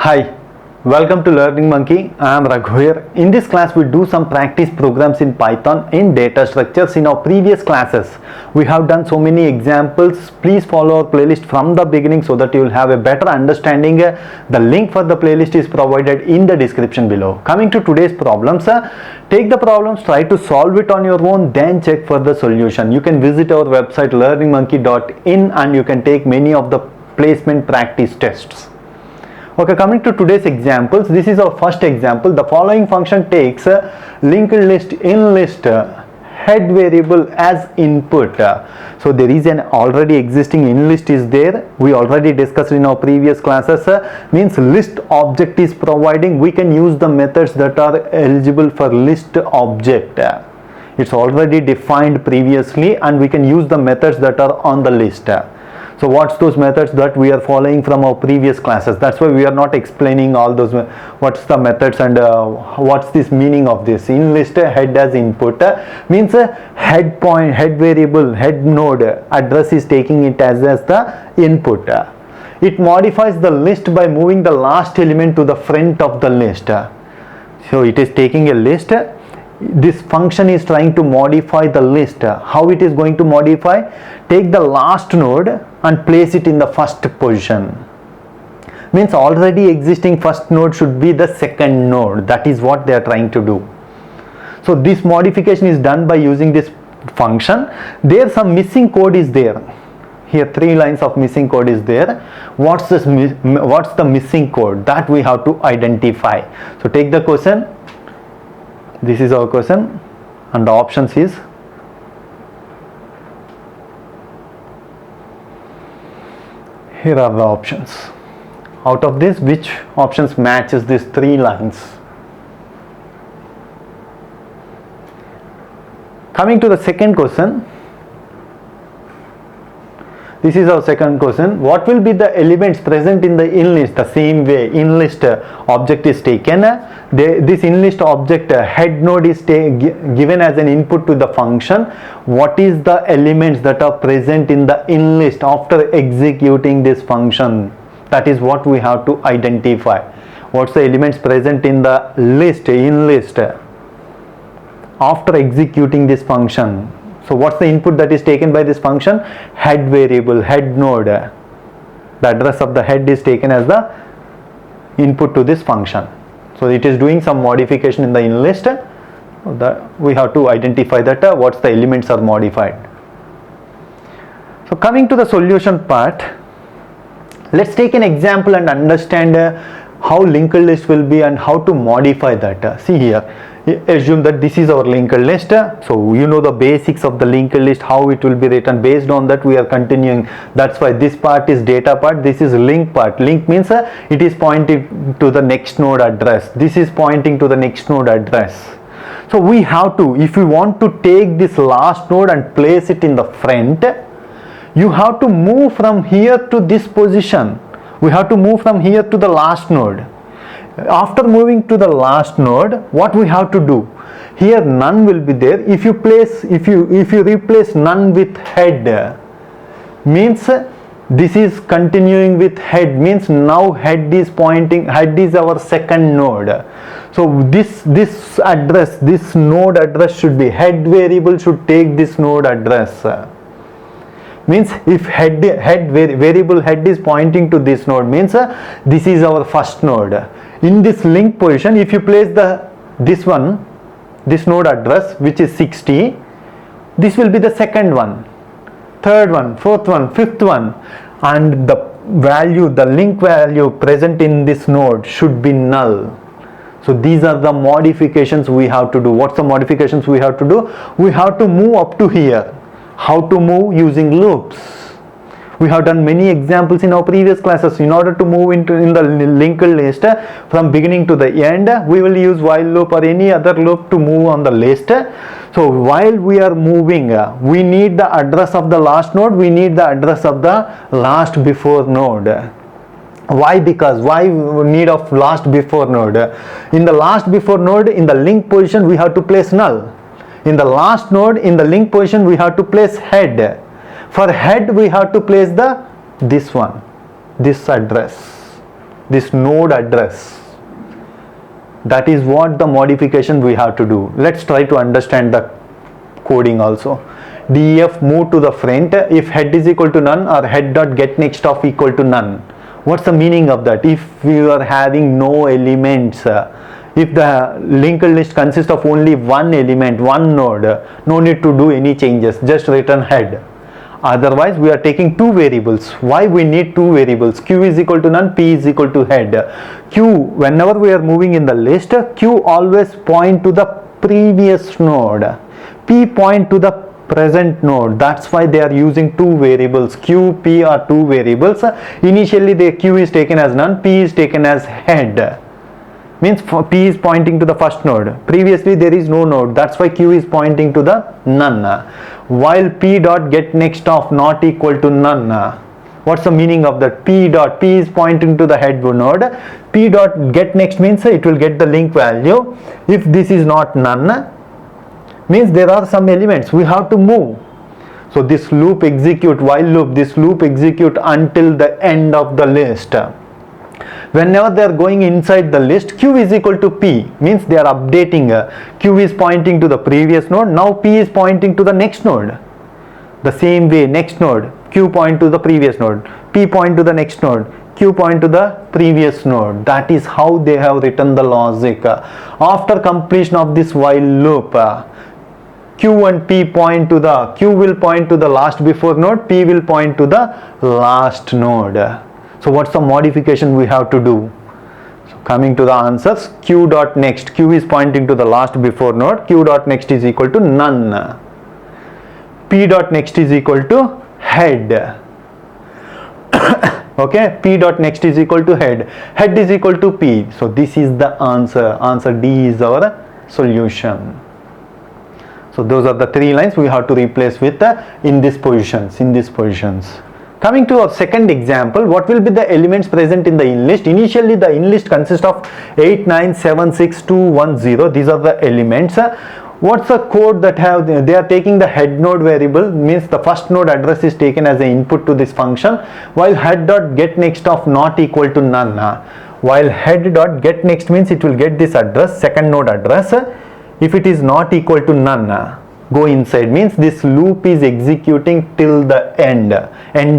Hi, welcome to Learning Monkey. I am Raghu here. In this class, we do some practice programs in Python in data structures. In our previous classes, we have done so many examples. Please follow our playlist from the beginning so that you will have a better understanding. The link for the playlist is provided in the description below. Coming to today's problems, take the problems, try to solve it on your own, then check for the solution. You can visit our website learningmonkey.in and you can take many of the placement practice tests. Okay, coming to today's examples, this is our first example. The following function takes a linked list in list head variable as input. So there is an already existing in list is there. We already discussed in our previous classes. Means list object is providing. We can use the methods that are eligible for list object. It's already defined previously and we can use the methods that are on the list. So what's those methods that we are following from our previous classes? That's why we are not explaining all those, what's the methods and what's this meaning of this. In list head as input means head point, head variable, head node address is taking it as the input. It modifies the list by moving the last element to the front of the list. So it is taking a list. This function is trying to modify the list. How it is going to modify? Take the last node and place it in the first position. Means already existing first node should be the second node. That is what they are trying to do. So this modification is done by using this function. There some missing code is there. Here 3 lines of missing code is there. What's the missing code? That we have to identify. So take the question. This is our question and the options is here are the options. Out of this, which options matches these 3 lines? Coming to the second question, this is our second question. What will be the elements present in the in list? The same way in list object is taken. This in list object head node is given as an input to the function. What is the elements that are present in the in list after executing this function? That is what we have to identify. What's the elements present in the list, in list after executing this function? So what's the input that is taken by this function? Head variable, head node. The address of the head is taken as the input to this function. So it is doing some modification in the in list. We have to identify that what's the elements are modified. So coming to the solution part, let's take an example and understand how linked list will be and how to modify that. See here. Assume that this is our linked list. So you know the basics of the linked list, how it will be written. Based on that we are continuing. That's why this part is data part, this is link part. Link means it is pointing to the next node address. This is pointing to the next node address. So we have to, if we want to take this last node and place it in the front, you have to move from here to this position. We have to move from here to the last node. After moving to the last node, what we have to do? Here none will be there. If you replace none with head, means this is continuing with head, means now head is pointing, head is our second node. So this address, this node address should be, head variable should take this node address. Means if variable head is pointing to this node, means this is our first node. In this link position, if you place this node address which is 60, this will be the second one, third one, fourth one, fifth one, and the value, the link value present in this node should be null. So these are the modifications we have to do. What's the modifications we have to do? We have to move up to here. How to move? Using loops. We have done many examples in our previous classes. In order to move in the linked list from beginning to the end, we will use while loop or any other loop to move on the list. So while we are moving, we need the address of the last node, we need the address of the last before node. Why? Because why need of last before node? In the last before node, in the link position, we have to place null. In the last node, in the link position, we have to place head. For head we have to place this one, this address. this node address. That is what the modification we have to do. Let's try to understand the coding also. def move to the front if head is equal to none or head dot get next of equal to none. What's the meaning of that? If we are having no elements, if the linked list consists of only one element, one node, no need to do any changes, just return head. Otherwise we are taking two variables. Why we need two variables? Q is equal to none, P is equal to head. Q, whenever we are moving in the list, Q always point to the previous node, P point to the present node. That's why they are using two variables. Q, P are two variables. Initially the Q is taken as none, P is taken as head. Means P is pointing to the first node. Previously there is no node. That's why Q is pointing to the none. While P dot get next of not equal to none. What's the meaning of that? P dot, P is pointing to the head node. P dot get next means it will get the link value. If this is not none, means there are some elements we have to move. So this loop execute, while loop, this loop execute until the end of the list. Whenever they are going inside the list, Q is equal to P, means they are updating. Q is pointing to the previous node, now P is pointing to the next node. The same way, next node, Q point to the previous node, P point to the next node, Q point to the previous node. That is how they have written the logic. After completion of this while loop, Q and P point to the, Q will point to the last before node, P will point to the last node. So what's the modification we have to do? So coming to the answers, Q dot next, Q is pointing to the last before node, Q dot next is equal to none. P dot next is equal to head. Okay, P dot next is equal to head. Head is equal to P. So this is the answer. Answer D is our solution. So those are the three lines we have to replace with in these positions. Coming to our second example, what will be the elements present in the in list? Initially the in list consists of 8, 9, 7, 6, 2, 1, 0. These are the elements. What's the code that have, they are taking the head node variable, means the first node address is taken as an input to this function, while head dot get next of not equal to none. While head dot get next means it will get this address, second node address. If it is not equal to none, go inside, means this loop is executing till the end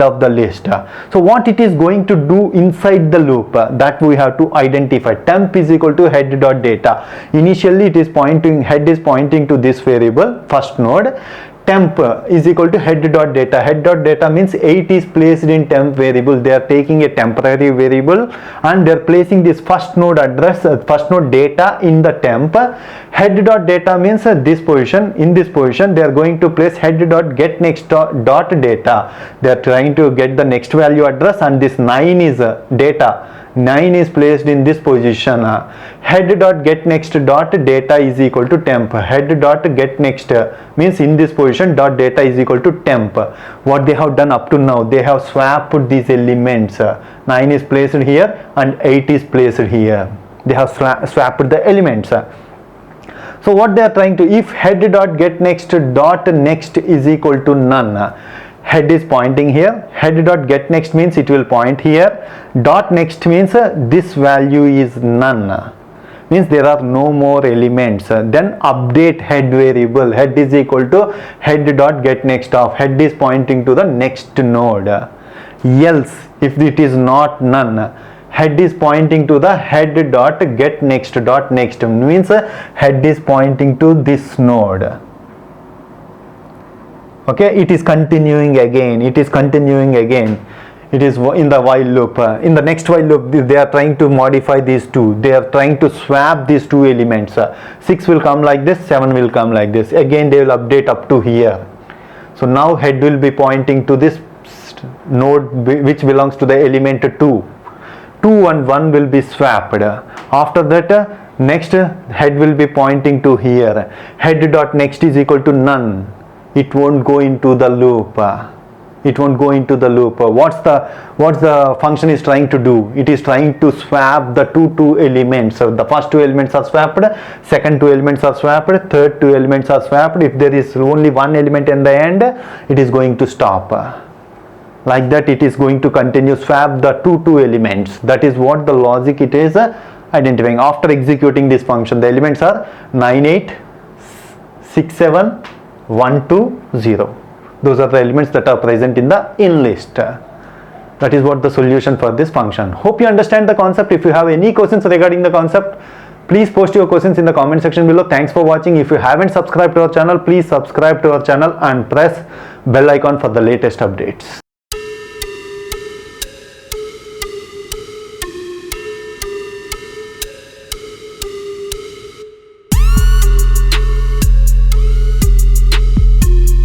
of the list. So what it is going to do inside the loop, that we have to identify. Temp is equal to head dot data. Initially it is pointing, head is pointing to this variable, first node. Temp is equal to head dot data. Head dot data means 8 is placed in temp variable. They are taking a temporary variable and they are placing this first node address, first node data in the temp. Head dot data means this position. In this position they are going to place head dot get next dot data. They are trying to get the next value address, and this 9 is data. 9 is placed in this position. Head dot get next dot data is equal to temp. Head dot get next means in this position dot data is equal to temp. What they have done up to now, they have swapped these elements. 9 is placed here and 8 is placed here. They have swapped the elements. So what they are trying to, if head dot get next dot next is equal to none, head is pointing here, head dot get next means it will point here, dot next means this value is none, means there are no more elements. Then update head variable, head is equal to head dot get next of, head is pointing to the next node. Else if it is not none, head is pointing to the head dot get next dot next, means head is pointing to this node. Okay, it is continuing again, it is continuing again. It is in the while loop. In the next while loop they are trying to modify these two. They are trying to swap these two elements. 6 will come like this, 7 will come like this. Again they will update up to here. So now head will be pointing to this node which belongs to the element 2. 2 and 1 will be swapped. After that next head will be pointing to here. Head dot next is equal to none. It won't go into the loop. It won't go into the loop. What's the function is trying to do? It is trying to swap the two elements. So the first two elements are swapped, second two elements are swapped, third two elements are swapped. If there is only one element in the end, it is going to stop. Like that it is going to continue swap the two elements. That is what the logic it is identifying. After executing this function, the elements are 9867120. Those are the elements that are present in the in list. That is what the solution for this function. Hope you understand the concept. If you have any questions regarding the concept, please post your questions in the comment section below. Thanks for watching. If you haven't subscribed to our channel, please subscribe to our channel and press bell icon for the latest updates.